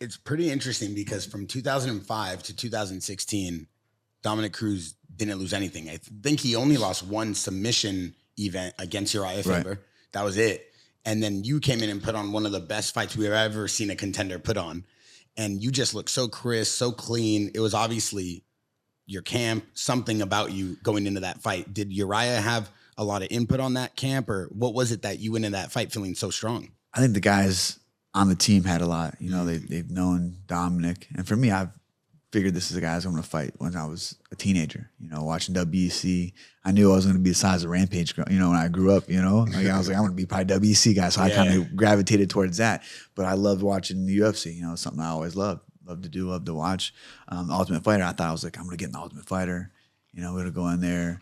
it's pretty interesting because from 2005 to 2016, Dominick Cruz didn't lose anything. I think he only lost one submission event against Uriah Faber. Right. That was it. And then you came in and put on one of the best fights we've ever seen a contender put on. And you just looked so crisp, so clean. It was obviously your camp, something about you going into that fight. Did Uriah have a lot of input on that camp, or what was it that you went in that fight feeling so strong? I think the guys on the team had a lot. You know, they've known Dominick. And for me, I've figured this is the guy I was going to fight when I was a teenager. You know, watching WEC, I knew I was going to be the size of Rampage, you know, when I grew up, you know. Like, I was like, I'm going to be probably WEC guy. So I kind of gravitated towards that. But I loved watching the UFC. You know, something I always loved. Loved to do, loved to watch. Ultimate Fighter, I thought I was like, I'm going to get in the Ultimate Fighter. You know, we're going to go in there.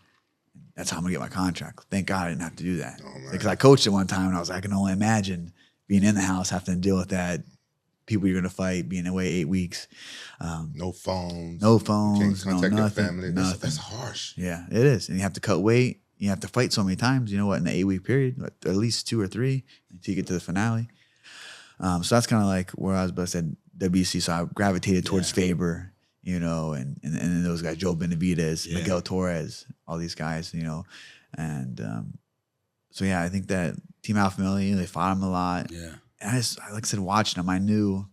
That's how I'm going to get my contract. Thank God I didn't have to do that. Because I coached it one time and I was like, I can only imagine being in the house, having to deal with that. People you're going to fight, being away 8 weeks. No phones. No phones. You can't contact no your nothing, family. That's harsh. Yeah, it is. And you have to cut weight. You have to fight so many times, you know what, in the 8-week period, at least 2 or 3 until you get to the finale. So that's kind of like where I was, but I said WC, so I gravitated towards Faber, you know, and those guys, Joe Benavidez, Miguel Torres, all these guys, you know. And so, yeah, I think that Team Alpha Male, you know, they fought him a lot. Yeah. And I just, like I said, watching him, I knew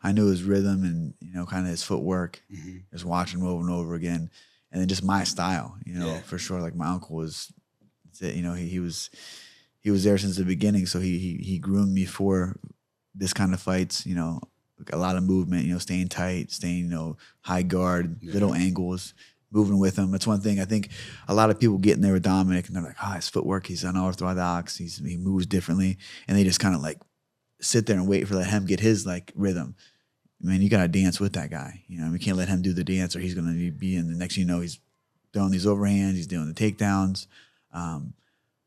his rhythm and, you know, kind of his footwork, just watching him over and over again. And then just my style, you know, for sure. Like my uncle was, you know, he was there since the beginning. So he groomed me for this kind of fights, you know, a lot of movement, you know, staying tight, staying, you know, high guard, little angles, moving with him. That's one thing I think a lot of people get in there with Dominick and they're like, his footwork, he's unorthodox, he moves differently. And they just kind of like sit there and wait for him get his like rhythm. Man, you got to dance with that guy. You know, we can't let him do the dance or he's going to be in the next, you know, he's throwing these overhands, he's doing the takedowns. And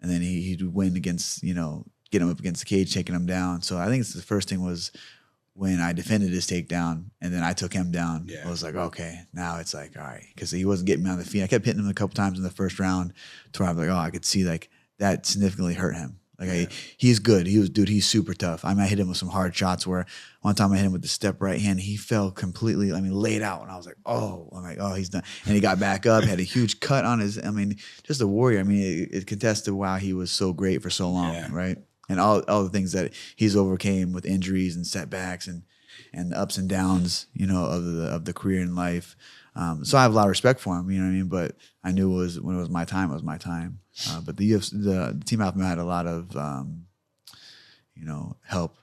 then he'd win against, you know, get him up against the cage, taking him down. So I think it's the first thing was when I defended his takedown and then I took him down. Yeah. I was like, okay, now it's like, all right. Because he wasn't getting me on the feet. I kept hitting him a couple times in the first round to where I was like, oh, I could see like that significantly hurt him. Like he's good. He's super tough. I hit him with some hard shots where one time I hit him with the step right hand. He fell completely, laid out. And I was like, oh, he's done. And he got back up, had a huge cut on his, just a warrior. It contests to why he was so great for so long, right? And all the things that he's overcame with injuries and setbacks and the ups and downs, you know, of the career and life. So I have a lot of respect for him, you know what I mean? But I knew when it was my time, it was my time. But the Team Alpha Male had a lot of, you know, help